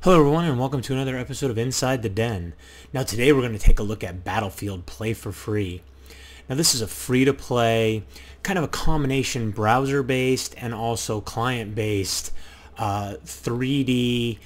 Hello everyone and welcome to another episode of Inside the Den. Now today we're going to take a look at Battlefield Play for Free. Now this is a free-to-play, kind of a combination browser-based and also client-based 3D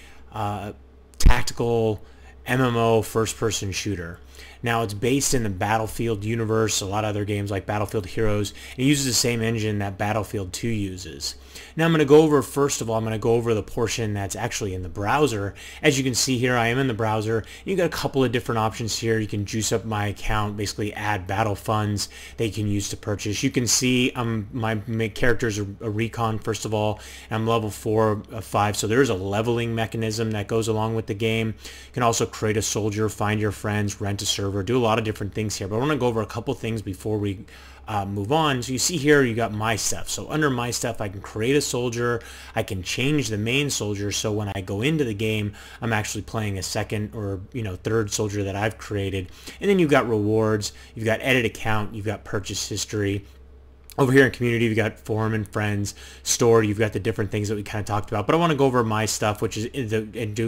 tactical MMO first-person shooter. Now it's based in the Battlefield universe, a lot of other games like Battlefield Heroes. It uses the same engine that Battlefield 2 uses. Now I'm going to go over, first of all, I'm going to go over the portion that's actually in the browser. As you can see here, I am in the browser. You got a couple of different options here. You can juice up my account, basically add battle funds that you can use to purchase. You can see my character is a recon, first of all. I'm level 4 of 5, so there's a leveling mechanism that goes along with the game. You can also create a soldier, find your friends, rent a server, do a lot of different things here. But I want to go over a couple things before we move on. So you see here you got my stuff. So under my stuff I can create a soldier, I can change the main soldier, so when I go into the game I'm actually playing a second or third soldier that I've created. And then you've got rewards, you've got edit account, you've got purchase history. Over here in community, you've got forum and friends, store, you've got the different things that we kind of talked about. But I want to go over my stuff, which is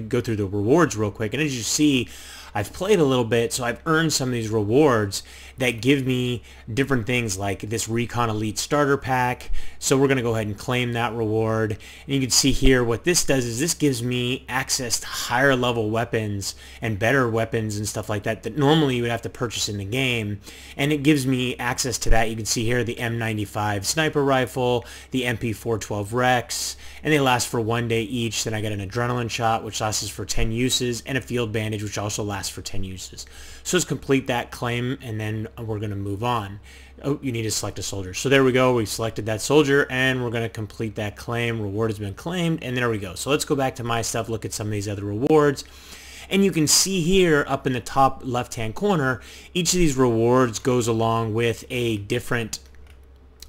go through the rewards real quick. And as you see, I've played a little bit, so I've earned some of these rewards that give me different things like this Recon Elite Starter Pack. So we're going to go ahead and claim that reward. And you can see here what this does is this gives me access to higher level weapons and better weapons and stuff like that that normally you would have to purchase in the game. And it gives me access to that. You can see here the M95 sniper rifle, the MP412 Rex, and they last for 1 day each. Then I get an adrenaline shot, which lasts for 10 uses, and a field bandage, which also lasts for 10 uses. So let's complete that claim, and then we're going to move on. Oh, you need to select a soldier. So there we go. We've selected that soldier, and we're going to complete that claim. Reward has been claimed, and there we go. So let's go back to my stuff, look at some of these other rewards. And you can see here up in the top left-hand corner, each of these rewards goes along with a different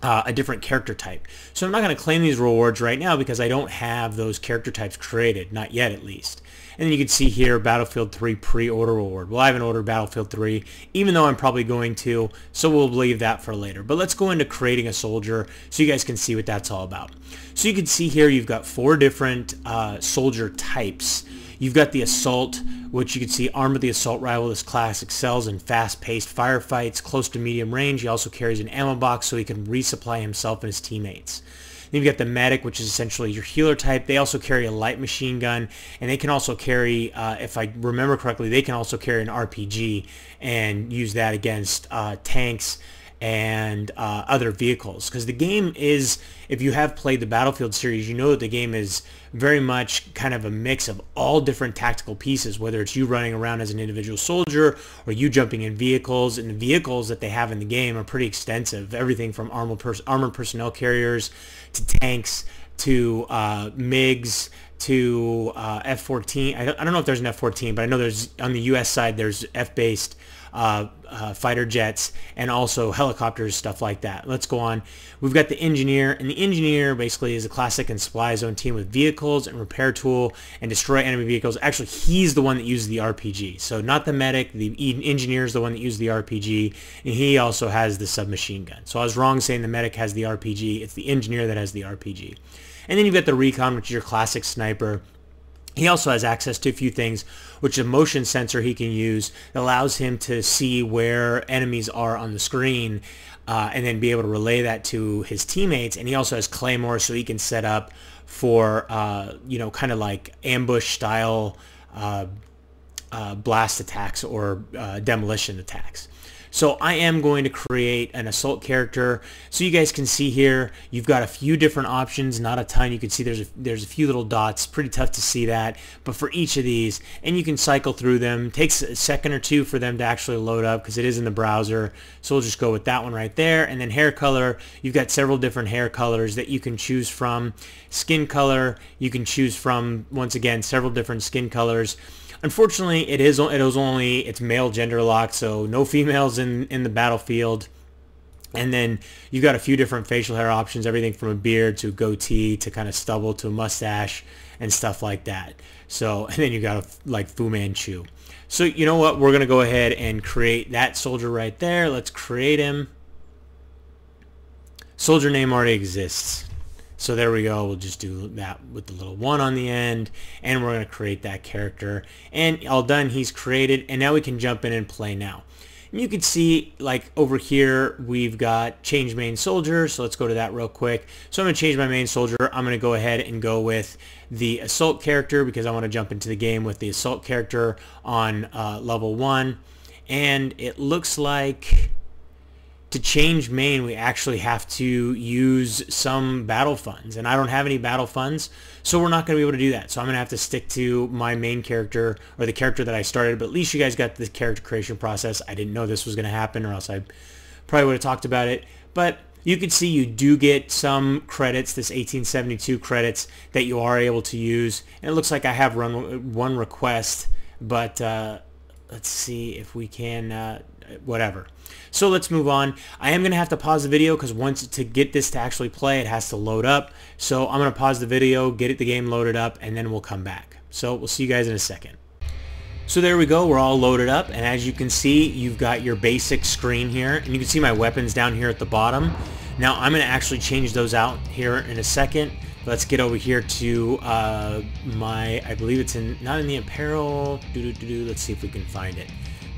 character type. So I'm not going to claim these rewards right now because I don't have those character types created, not yet at least. And then you can see here Battlefield 3 pre-order reward. Well, I haven't ordered Battlefield 3, even though I'm probably going to, so we'll leave that for later. But let's go into creating a soldier so you guys can see what that's all about. So you can see here you've got 4 different soldier types. You've got the Assault, which you can see armed with the Assault Rifle. This class excels in fast-paced firefights, close to medium range. He also carries an ammo box so he can resupply himself and his teammates. Then you've got the Medic, which is essentially your healer type. They also carry a light machine gun, and they can also carry, if I remember correctly, they can also carry an RPG and use that against tanks and other vehicles. Because the game is, if you have played the Battlefield series, you know that the game is very much kind of a mix of all different tactical pieces, whether it's you running around as an individual soldier or you jumping in vehicles. And the vehicles that they have in the game are pretty extensive. Everything from armored personnel carriers to tanks to MiGs to F-14. I don't know if there's an F-14, but I know there's, on the US side, there's F-based fighter jets and also helicopters, stuff like that. Let's go on. We've got the Engineer, and the Engineer basically is a classic and supply zone team with vehicles and repair tool and destroy enemy vehicles. Actually, he's the one that uses the RPG. So not the Medic, the Engineer is the one that uses the RPG, and he also has the submachine gun. So I was wrong saying the Medic has the RPG. It's the Engineer that has the RPG. And then you've got the Recon, which is your classic sniper. He also has access to a few things, which is a motion sensor he can use that allows him to see where enemies are on the screen and then be able to relay that to his teammates. And he also has Claymore, so he can set up for, kind of like ambush style blast attacks or demolition attacks. So I am going to create an assault character. So you guys can see here, you've got a few different options, not a ton. You can see there's a few little dots, pretty tough to see that. But for each of these, and you can cycle through them. It takes a second or two for them to actually load up because it is in the browser. So we'll just go with that one right there. And then hair color, you've got several different hair colors that you can choose from. Skin color, you can choose from, once again, several different skin colors. Unfortunately, it's male gender locked, so no females in the Battlefield. And then you've got a few different facial hair options, everything from a beard to a goatee to kind of stubble to a mustache and stuff like that. So, and then you got like Fu Manchu. So you know what? We're going to go ahead and create that soldier right there. Let's create him. Soldier name already exists. So there we go. We'll just do that with the little 1 on the end, and we're going to create that character. And all done, he's created, and now we can jump in and play now. And you can see, like over here, we've got change main soldier. So let's go to that real quick. So I'm going to change my main soldier. I'm going to go ahead and go with the assault character because I want to jump into the game with the assault character on level 1. And it looks like to change main, we actually have to use some battle funds, and I don't have any battle funds, so we're not going to be able to do that. So I'm going to have to stick to my main character, or the character that I started, but at least you guys got the character creation process. I didn't know this was going to happen, or else I probably would have talked about it. But you can see you do get some credits, this 1872 credits that you are able to use, and it looks like I have run one request, but let's see if we can, whatever. So let's move on. I am going to have to pause the video because once to get this to actually play, it has to load up. So I'm going to pause the video, get the game loaded up, and then we'll come back. So we'll see you guys in a second. So there we go, we're all loaded up, and as you can see, you've got your basic screen here, and you can see my weapons down here at the bottom. Now I'm going to actually change those out here in a second. Let's get over here to I believe it's not in the apparel. Let's see if we can find it.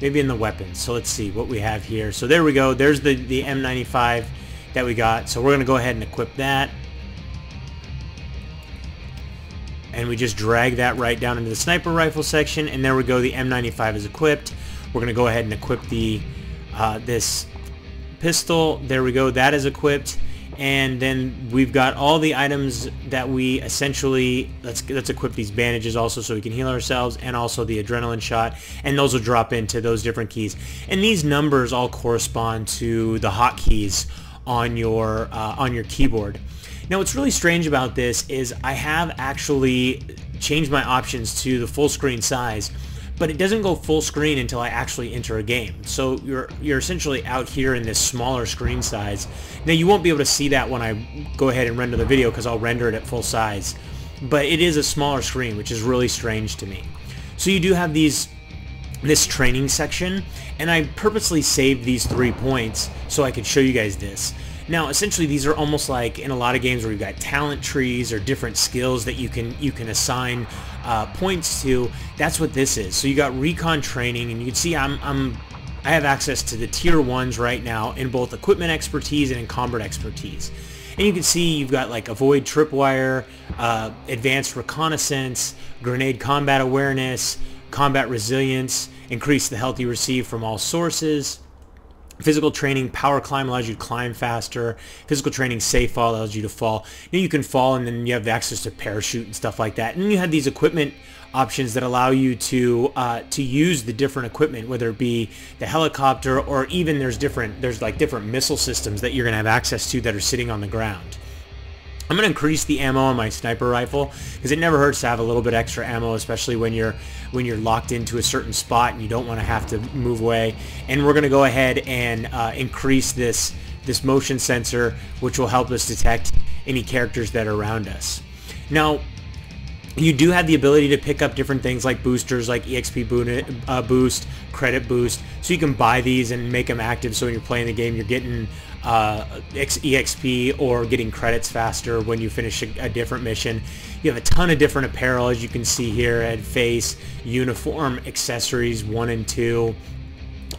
Maybe in the weapons. So let's see what we have here. So there we go. There's the M95 that we got. So we're going to go ahead and equip that. And we just drag that right down into the sniper rifle section. And there we go. The M95 is equipped. We're going to go ahead and equip the this pistol. There we go. That is equipped. And then we've got all the items that we essentially, let's equip these bandages also so we can heal ourselves, and also the adrenaline shot, and those will drop into those different keys. And these numbers all correspond to the hotkeys on your keyboard. Now what's really strange about this is I have actually changed my options to the full screen size, but it doesn't go full screen until I actually enter a game. So you're essentially out here in this smaller screen size. Now you won't be able to see that when I go ahead and render the video because I'll render it at full size. But it is a smaller screen, which is really strange to me. So you do have this training section, and I purposely saved these 3 points so I could show you guys this. Now essentially these are almost like in a lot of games where you've got talent trees or different skills that you can assign points to. That's what this is. So you got recon training, and you can see I have access to the tier 1s right now in both equipment expertise and in combat expertise. And you can see you've got like avoid tripwire, advanced reconnaissance, grenade combat awareness, combat resilience, increase the health you receive from all sources. Physical training, power climb allows you to climb faster. Physical training, safe fall allows you to fall. You can fall, and then you have access to parachute and stuff like that. And then you have these equipment options that allow you to use the different equipment, whether it be the helicopter or even there's like different missile systems that you're gonna have access to that are sitting on the ground. I'm going to increase the ammo on my sniper rifle because it never hurts to have a little bit extra ammo, especially when you're locked into a certain spot and you don't want to have to move away. And we're going to go ahead and increase this motion sensor, which will help us detect any characters that are around us. Now, you do have the ability to pick up different things like boosters, like EXP boost, credit boost, so you can buy these and make them active, so when you're playing the game you're getting EXP or getting credits faster when you finish a different mission. You have a ton of different apparel, as you can see here, head, face, uniform, accessories 1 and 2.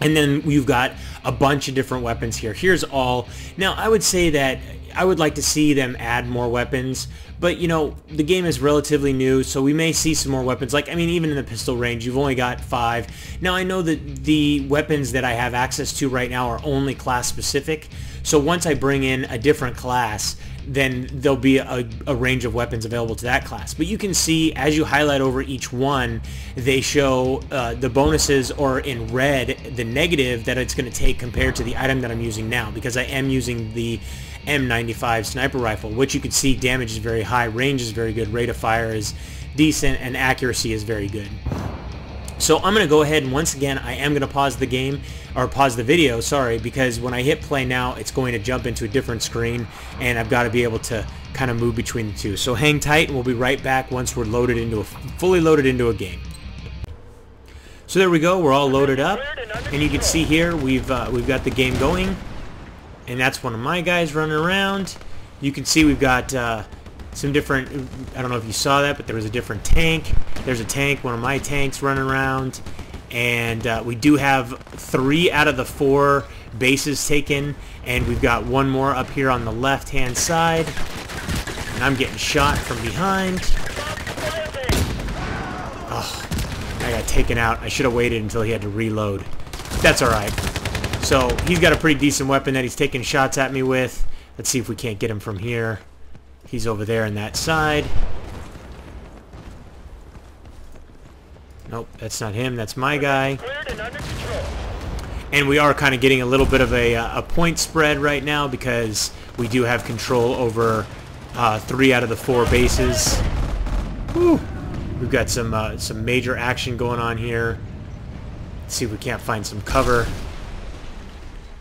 And then you've got a bunch of different weapons here. Here's all. Now I would say that I would like to see them add more weapons, but you know, the game is relatively new, so we may see some more weapons. Like, I mean, even in the pistol range, you've only got 5. Now I know that the weapons that I have access to right now are only class specific, so once I bring in a different class, then there'll be a range of weapons available to that class. But you can see as you highlight over each one, they show the bonuses, or in red, the negative that it's going to take compared to the item that I'm using now, because I am using the M95 sniper rifle, which you can see damage is very high, range is very good, rate of fire is decent, and accuracy is very good. So I'm going to go ahead and once again I am going to pause the game, or pause the video, sorry, because when I hit play now it's going to jump into a different screen and I've got to be able to kind of move between the two. So hang tight and we'll be right back once we're fully loaded into a game. So there we go, we're all loaded up, and you can see here we've got the game going, and that's one of my guys running around. You can see we've got some different, I don't know if you saw that, but there was a different tank. There's a tank, one of my tanks running around. And we do have 3 out of the 4 bases taken. And we've got one more up here on the left-hand side. And I'm getting shot from behind. Oh, I got taken out. I should have waited until he had to reload. That's alright. So he's got a pretty decent weapon that he's taking shots at me with. Let's see if we can't get him from here. He's over there on that side. Nope, that's not him. That's my guy. And we are kind of getting a little bit of a point spread right now because we do have control over 3 out of the 4 bases. Whew. We've got some major action going on here. Let's see if we can't find some cover.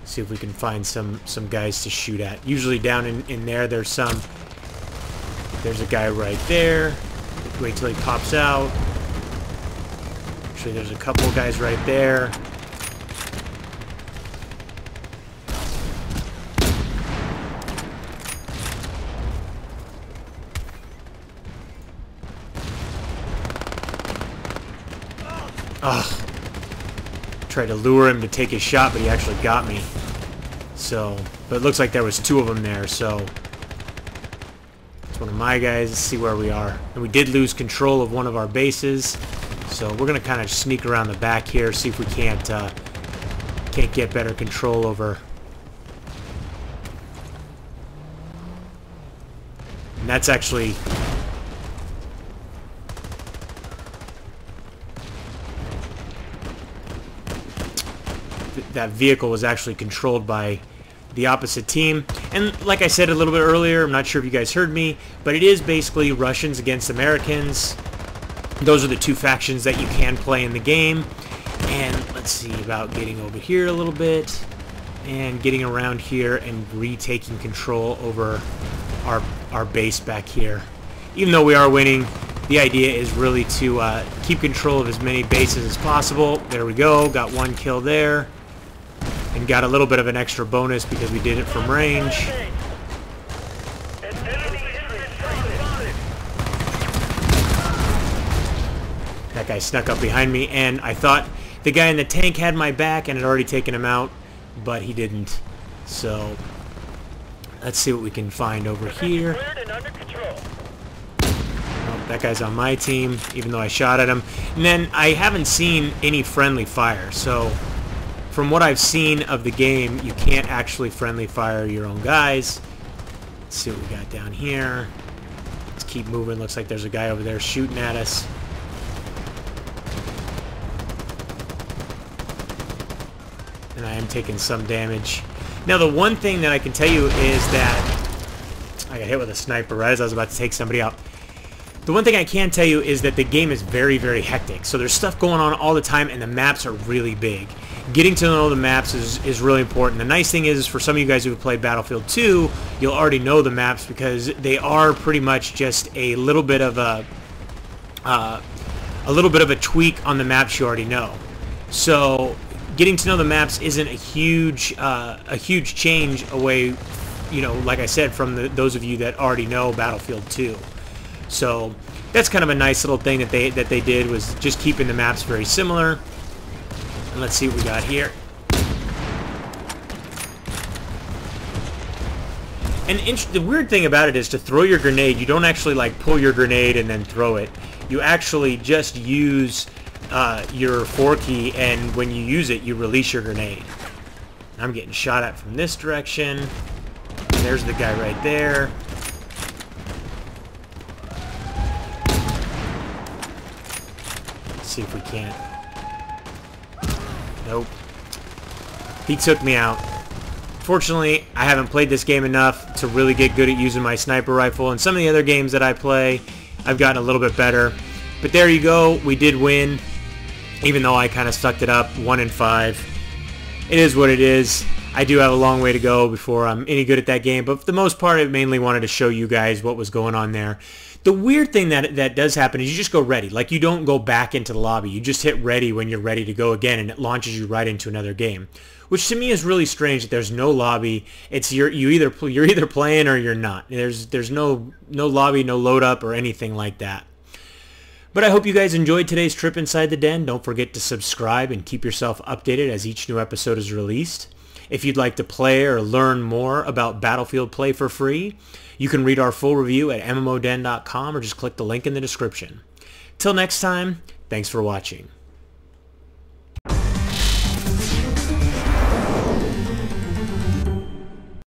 See if we can find some guys to shoot at. Usually down in there, there's a guy right there. Wait till he pops out. Actually, there's a couple guys right there. Oh, tried to lure him to take his shot, but he actually got me. So, but it looks like there was 2 of them there, so it's one of my guys. Let's see where we are. And we did lose control of one of our bases, so we're gonna kind of sneak around the back here, see if we can't get better control over. And that's actually that vehicle was actually controlled by the opposite team. And like I said a little bit earlier, I'm not sure if you guys heard me, but it is basically Russians against Americans. Those are the 2 factions that you can play in the game. And let's see about getting over here a little bit and getting around here and retaking control over our base back here. Even though we are winning, the idea is really to keep control of as many bases as possible. There we go, got 1 kill there. And got a little bit of an extra bonus because we did it from range. That guy snuck up behind me, and I thought the guy in the tank had my back and had already taken him out, but he didn't. So let's see what we can find over here. Oh, that guy's on my team, even though I shot at him. And then I haven't seen any friendly fire, so from what I've seen of the game, you can't actually friendly fire your own guys. Let's see what we got down here. Let's keep moving. Looks like there's a guy over there shooting at us. And I am taking some damage. Now, the one thing that I can tell you is that I got hit with a sniper right as I was about to take somebody out. The one thing I can tell you is that the game is very, very hectic. So there's stuff going on all the time, and the maps are really big. Getting to know the maps is really important. The nice thing is, for some of you guys who have played Battlefield 2, you'll already know the maps because they are pretty much just a little bit of a tweak on the maps you already know. So getting to know the maps isn't a huge change away, you know, like I said, from those of you that already know Battlefield 2. So that's kind of a nice little thing that they did, was just keeping the maps very similar. And let's see what we got here. And the weird thing about it is, to throw your grenade, you don't actually like pull your grenade and then throw it. You actually just use your 4 key, and when you use it, you release your grenade. I'm getting shot at from this direction. There's the guy right there. Let's see if we can't. Nope. He took me out. Fortunately, I haven't played this game enough to really get good at using my sniper rifle. And some of the other games that I play, I've gotten a little bit better. But there you go. We did win, even though I kind of sucked it up. 1-5. It is what it is. I do have a long way to go before I'm any good at that game. But for the most part, I mainly wanted to show you guys what was going on there. The weird thing that does happen is you just go ready. Like, you don't go back into the lobby. You just hit ready when you're ready to go again, and it launches you right into another game, which to me is really strange that there's no lobby. It's you're either playing or you're not. There's no lobby, no load up or anything like that. But I hope you guys enjoyed today's trip inside the den. Don't forget to subscribe and keep yourself updated as each new episode is released. If you'd like to play or learn more about Battlefield Play for Free, you can read our full review at mmoden.com or just click the link in the description. Till next time, thanks for watching.